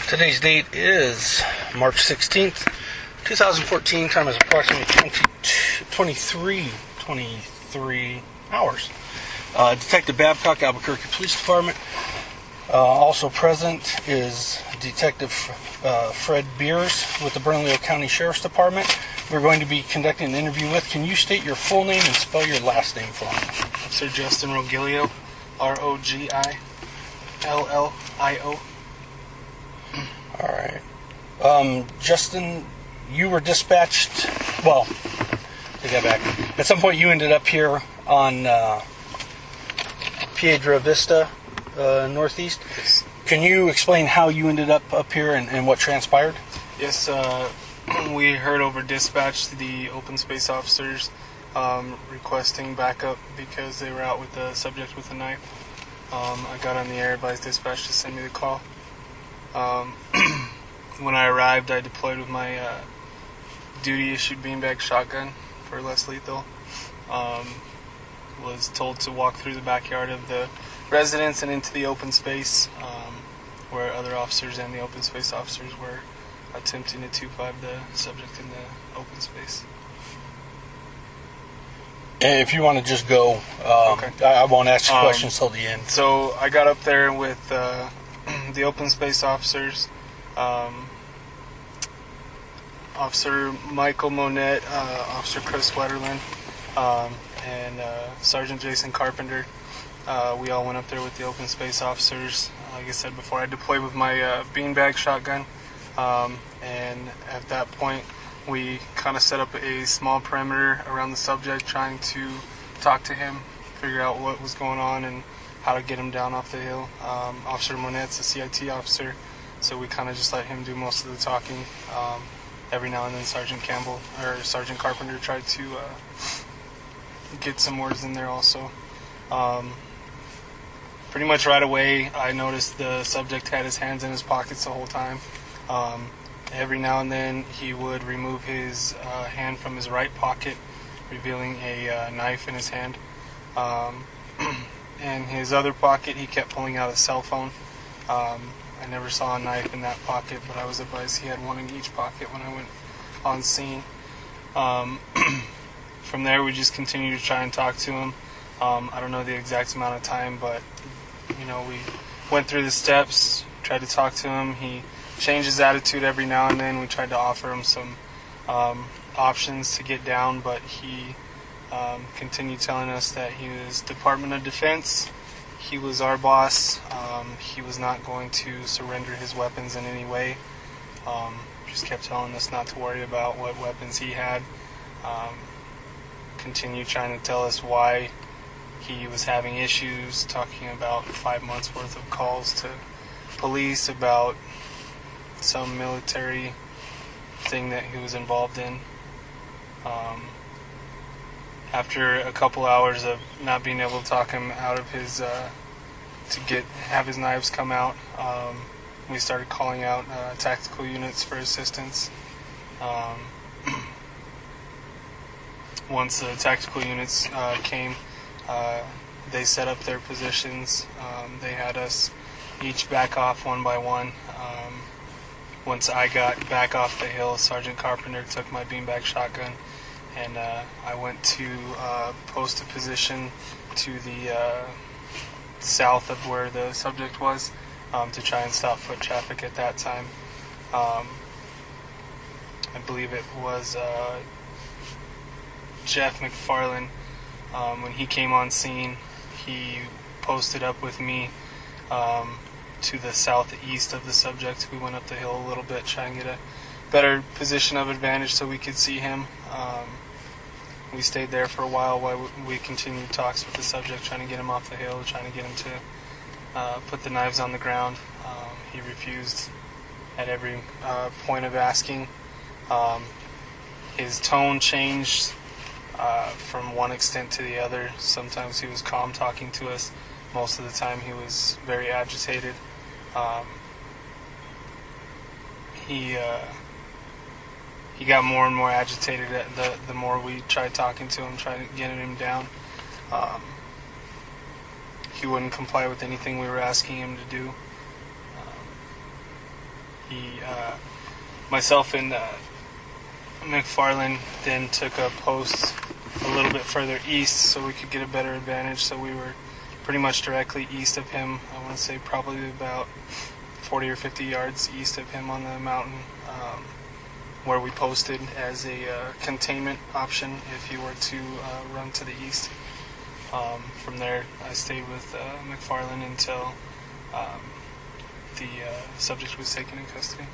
Today's date is March 16th, 2014. Time is approximately 23 hours. Detective Babcock, Albuquerque Police Department. Also present is Detective Fred Beers with the Bernalillo County Sheriff's Department. We're going to be conducting an interview with. Can you state your full name and spell your last name for me? Officer Justin Rogillio, Rogillio. All right. Justin, you were dispatched. Well, take that back. At some point, you ended up here on Piedra Vista, northeast. Yes. Can you explain how you ended up here and what transpired? Yes, we heard over dispatch the open space officers requesting backup because they were out with the subject with a knife. I got on the air, advised dispatch to send me the call. When I arrived, I deployed with my duty-issued beanbag shotgun for less lethal. Was told to walk through the backyard of the residence and into the open space where other officers and the open space officers were attempting to 2-5 the subject in the open space. And if you want to just go, Okay. I won't ask you questions till the end. So I got up there with the open space officers, Officer Michael Monette, Officer Chris Wetterland, and Sergeant Jason Carpenter. We all went up there with the open space officers. Like I said before, I deployed with my beanbag shotgun, and at that point we kind of set up a small perimeter around the subject, trying to talk to him, figure out what was going on and how to get him down off the hill. Officer Monette's a CIT officer, so we kind of just let him do most of the talking. Every now and then Sergeant Carpenter tried to get some words in there also. Pretty much right away I noticed the subject had his hands in his pockets the whole time. Every now and then he would remove his hand from his right pocket, revealing a knife in his hand. In his other pocket he kept pulling out a cell phone. I never saw a knife in that pocket, but I was advised he had one in each pocket when I went on scene. From there we just continued to try and talk to him. I don't know the exact amount of time, but we went through the steps, tried to talk to him. He changed his attitude every now and then. We tried to offer him some options to get down, but he continued telling us that he was Department of Defense. He was our boss. He was not going to surrender his weapons in any way. Just kept telling us not to worry about what weapons he had. Continued trying to tell us why he was having issues, talking about 5 months worth of calls to police about some military thing that he was involved in. After a couple hours of not being able to talk him out of his have his knives come out, we started calling out tactical units for assistance. Once the tactical units came, they set up their positions. They had us each back off one by one. Once I got back off the hill, Sergeant Carpenter took my beanbag shotgun, and I went to post a position to the south of where the subject was, to try and stop foot traffic at that time. I believe it was Jeff McFarland. When he came on scene, he posted up with me to the southeast of the subject. We went up the hill a little bit, trying to get a better position of advantage so we could see him. We stayed there for a while we continued talks with the subject, trying to get him off the hill, trying to get him to put the knives on the ground. He refused at every point of asking. His tone changed from one extent to the other. Sometimes he was calm talking to us. Most of the time he was very agitated. He got more and more agitated the more we tried talking to him, trying to get him down. He wouldn't comply with anything we were asking him to do. Myself and McFarland then took a post a little bit further east so we could get a better advantage. So we were pretty much directly east of him. I want to say probably about 40 or 50 yards east of him on the mountain, where we posted as a containment option if he were to run to the east. From there, I stayed with McFarland until the subject was taken in custody.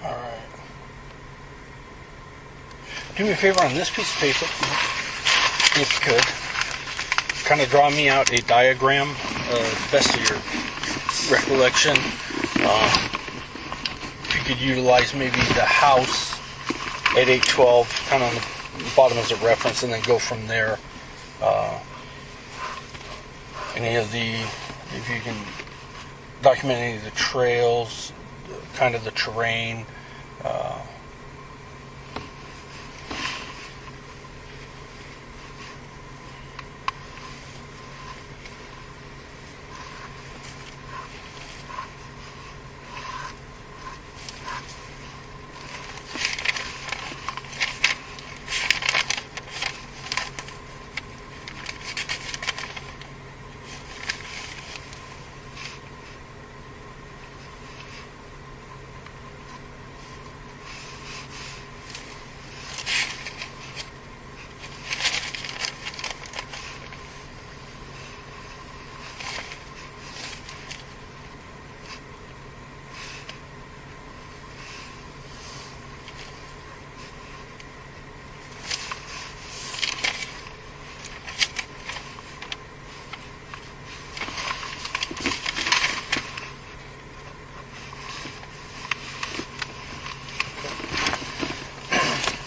All right. Do me a favor on this piece of paper, if you could. Kind of draw me out a diagram, best of your recollection. If you could utilize maybe the house at 812, kind of on the bottom as a reference, and then go from there. Any of the, if you can document any of the trails, kind of the terrain.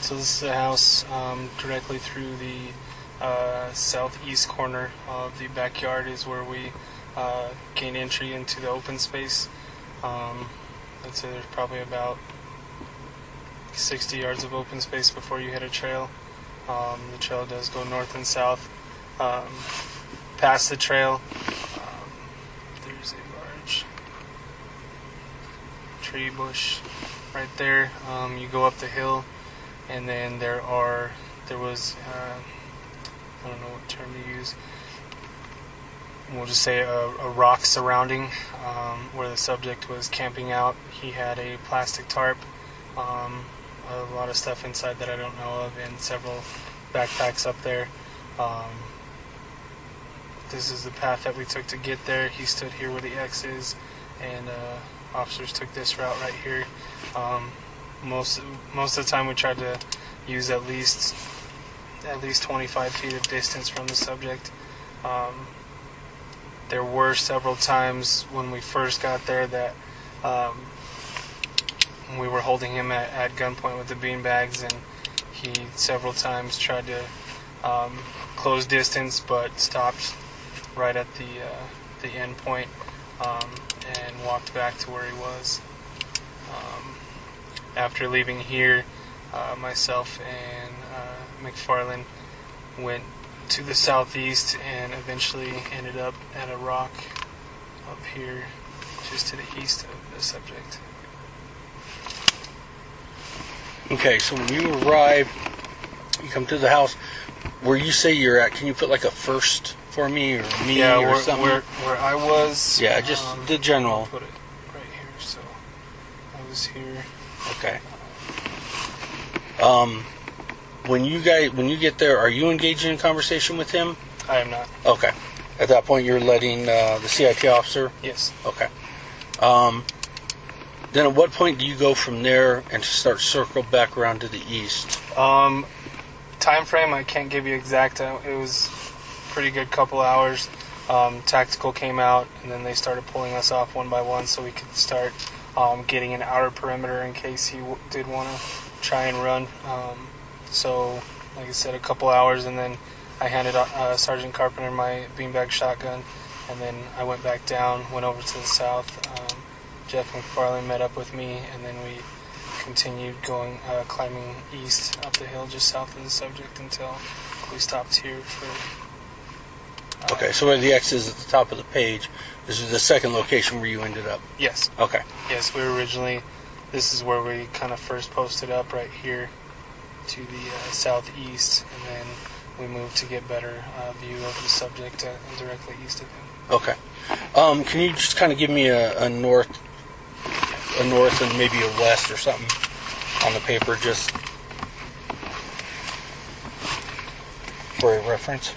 So this is the house directly through the southeast corner of the backyard is where we gain entry into the open space. I'd say there's probably about 60 yards of open space before you hit a trail. The trail does go north and south. Past the trail, there's a large tree bush right there. You go up the hill, and then there was I don't know what term to use. We'll just say a rock surrounding where the subject was camping out. He had a plastic tarp, a lot of stuff inside that I don't know of, and several backpacks up there. This is the path that we took to get there. He stood here where the X is, and officers took this route right here. Most of the time we tried to use at least 25 feet of distance from the subject. There were several times when we first got there that we were holding him at gunpoint with the beanbags, and he several times tried to close distance, but stopped right at the end point and walked back to where he was. After leaving here, myself and McFarland went to the southeast and eventually ended up at a rock up here just to the east of the subject. Okay, so when you arrive, you come to the house, where you say you're at, can you put like a first for me or me or something? Where I was. Yeah, just the general. I'll put it right here. So I was here. Okay. When you get there, are you engaging in conversation with him? I am not. Okay. At that point, you're letting the CIT officer? Yes. Okay. Then at what point do you go from there and start circle back around to the east? Time frame, I can't give you exact. It was a pretty good couple hours. Tactical came out, and then they started pulling us off one by one so we could start getting an outer perimeter in case he did want to try and run. So, like I said, a couple hours, and then I handed Sergeant Carpenter my beanbag shotgun, and then I went back down, went over to the south. Jeff McFarland met up with me, and then we continued going, climbing east up the hill just south of the subject until we stopped here for Okay, so where the X is at the top of the page, this is the second location where you ended up. Yes. Okay. Yes, we were originally, this is where we kind of first posted up right here to the southeast, and then we moved to get better view of the subject directly east of him. Okay. Can you just kind of give me a north and maybe a west or something on the paper, just for a reference?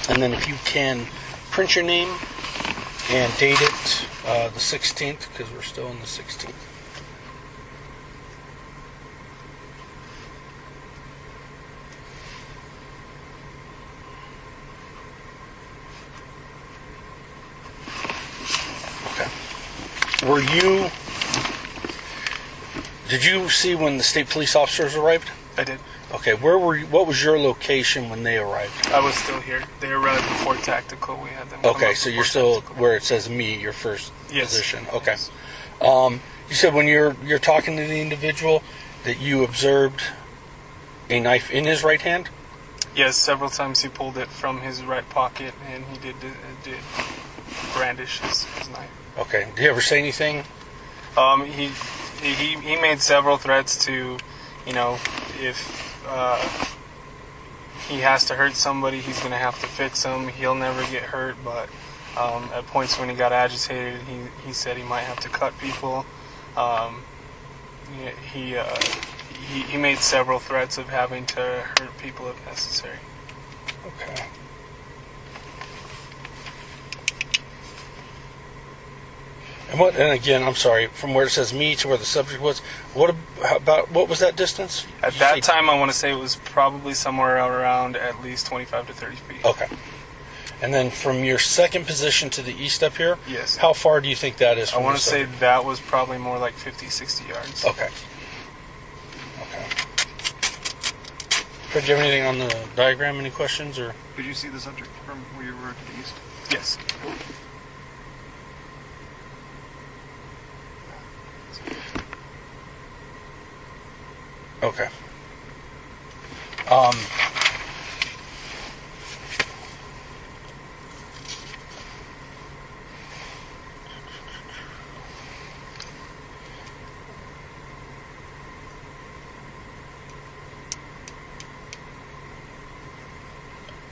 And then if you can, print your name and date it the 16th, because we're still in the 16th. Okay. Did you see when the state police officers arrived? I did. Okay, where were you, what was your location when they arrived? I was still here. They arrived before tactical. We had them. Okay, so you're still where it says me, your first position. Okay. Yes. You said when you're talking to the individual that you observed a knife in his right hand? Yes, several times he pulled it from his right pocket, and he did brandish his knife. Okay. Did he ever say anything? He made several threats to, if he has to hurt somebody, he's going to have to fix them. He'll never get hurt, but at points when he got agitated, he said he might have to cut people. He made several threats of having to hurt people if necessary. Okay. And again, I'm sorry, from where it says me to where the subject was, what was that distance? At that time, I want to say it was probably somewhere around at least 25 to 30 feet. Okay. And then from your second position to the east up here, yes. How far do you think that is? I want to say that was probably more like 50, 60 yards. Okay. Okay. Fred, do you have anything on the diagram? Any questions? Or Could you see the subject from where you were to the east? Yes. Okay.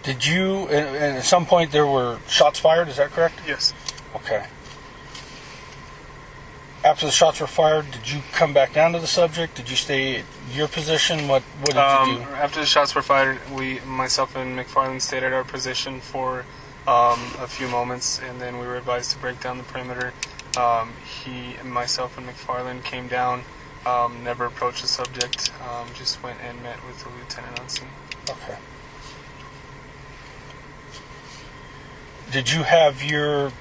Did you, and at some point there were shots fired, is that correct? Yes. Okay. After the shots were fired, did you come back down to the subject? Did you stay at your position? What did you do? After the shots were fired, myself and McFarland stayed at our position for a few moments, and then we were advised to break down the perimeter. Myself and McFarland came down, never approached the subject, just went and met with the lieutenant on scene. Okay. Did you have your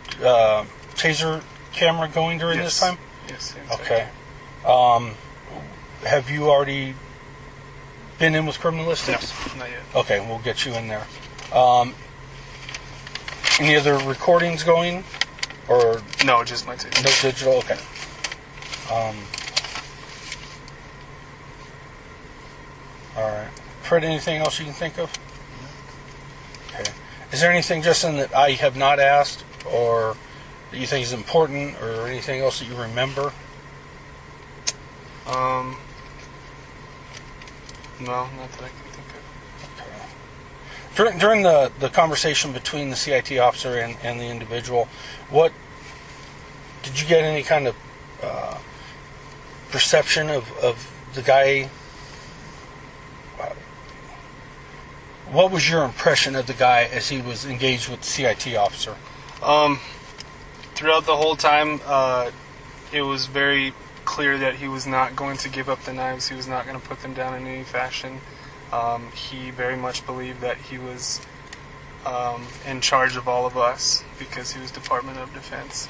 taser camera going during this time? Yes. Okay. Have you already been in with criminalistics? No, not yet. Okay, we'll get you in there. Any other recordings going? Or no, just my taser. No digital? Okay. Alright. Fred, anything else you can think of? Okay. Is there anything, Justin, that I have not asked or that you think is important, or anything else that you remember? No, not that I can think of. Okay. During the conversation between the CIT officer and the individual, what did you get any kind of perception of the guy? What was your impression of the guy as he was engaged with the CIT officer? Throughout the whole time, it was very clear that he was not going to give up the knives. He was not going to put them down in any fashion. He very much believed that he was in charge of all of us because he was Department of Defense.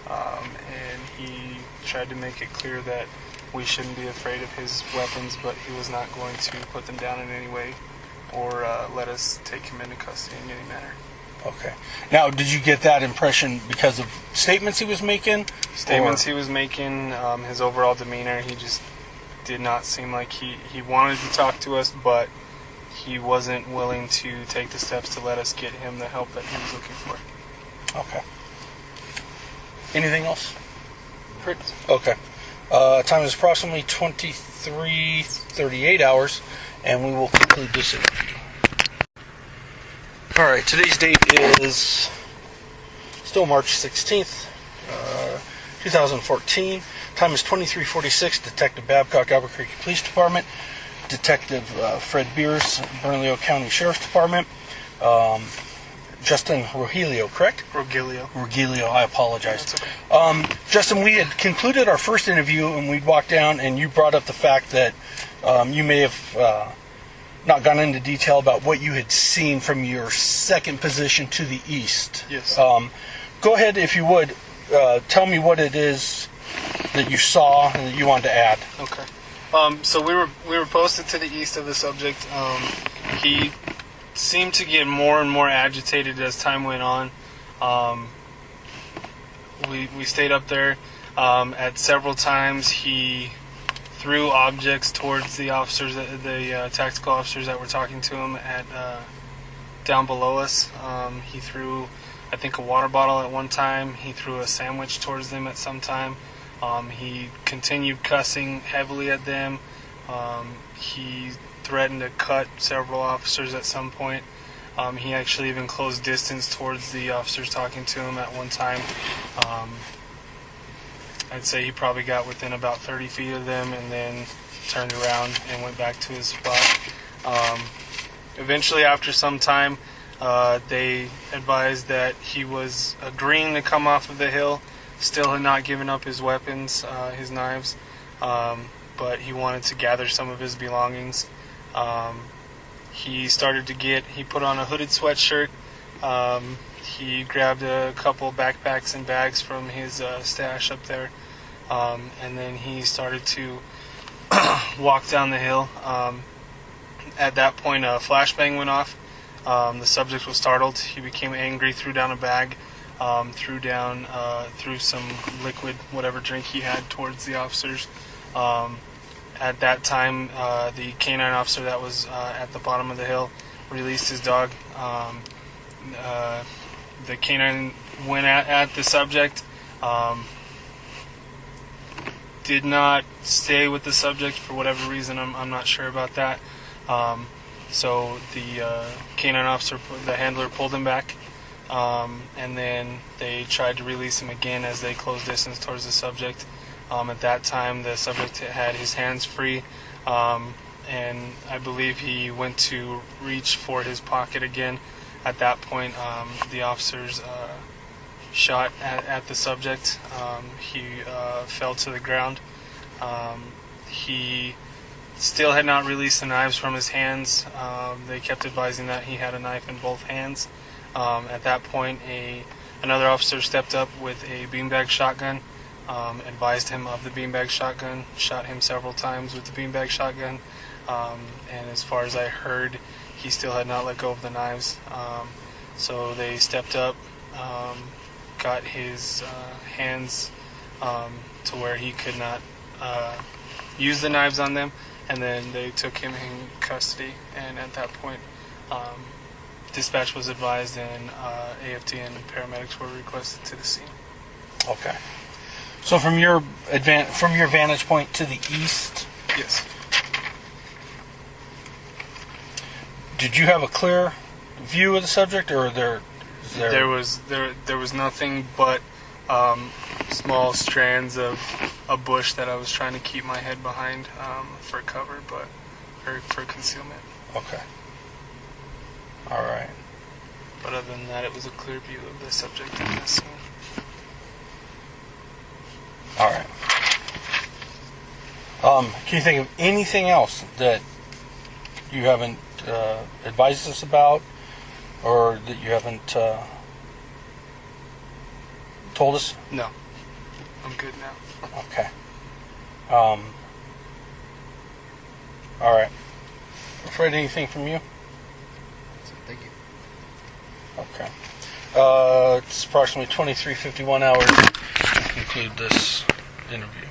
And he tried to make it clear that we shouldn't be afraid of his weapons, but he was not going to put them down in any way or let us take him into custody in any manner. Okay. Now, did you get that impression because of statements he was making? Statements he was making, his overall demeanor. He just did not seem like he wanted to talk to us, but he wasn't willing to take the steps to let us get him the help that he was looking for. Okay. Anything else? Correct. Okay. Time is approximately 23:38 hours, and we will conclude this interview. All right. Today's date is still March 16th, 2014. Time is 23:46. Detective Babcock, Albuquerque Police Department. Detective Fred Beers, Bernalillo County Sheriff's Department. Justin Rogillio, correct? Rogillio, I apologize. That's okay. Justin, we had concluded our first interview, and we'd walked down, and you brought up the fact that you may have not gone into detail about what you had seen from your second position to the east. Yes. Go ahead, if you would, tell me what it is that you saw and that you wanted to add. Okay. So we were posted to the east of the subject. He seemed to get more and more agitated as time went on. We stayed up there. At several times, he threw objects towards the officers, the tactical officers that were talking to him at down below us. He threw, I think, a water bottle at one time. He threw a sandwich towards them at some time. He continued cussing heavily at them. He threatened to cut several officers at some point. He actually even closed distance towards the officers talking to him at one time. I'd say he probably got within about 30 feet of them and then turned around and went back to his spot. Eventually, after some time, they advised that he was agreeing to come off of the hill, still had not given up his weapons, his knives, but he wanted to gather some of his belongings. He put on a hooded sweatshirt. He grabbed a couple backpacks and bags from his stash up there, and then he started to walk down the hill. At that point, a flashbang went off. The subject was startled. He became angry, threw down a bag, threw some liquid, whatever drink he had, towards the officers. At that time, the canine officer that was at the bottom of the hill released his dog. The canine went at the subject, did not stay with the subject for whatever reason. I'm not sure about that. So the canine officer, the handler, pulled him back, and then they tried to release him again as they closed distance towards the subject. At that time, the subject had his hands free, and I believe he went to reach for his pocket again. At that point, the officers shot at the subject. He fell to the ground. He still had not released the knives from his hands. They kept advising that he had a knife in both hands. At that point, another officer stepped up with a beanbag shotgun. Advised him of the beanbag shotgun, shot him several times with the beanbag shotgun, and as far as I heard, he still had not let go of the knives. So they stepped up, got his hands to where he could not use the knives on them, and then they took him in custody. And at that point, dispatch was advised, and AFT and paramedics were requested to the scene. Okay. So from your vantage point to the east, yes. Did you have a clear view of the subject, or there was nothing but small strands of a bush that I was trying to keep my head behind for cover, but for concealment. Okay. All right. But other than that, it was a clear view of the subject in the scene. All right. Can you think of anything else that you haven't advised us about, or that you haven't told us? No. I'm good now. Okay. All right. Fred, anything from you? Thank you. Okay. It's approximately 23:51 hours to conclude this interview.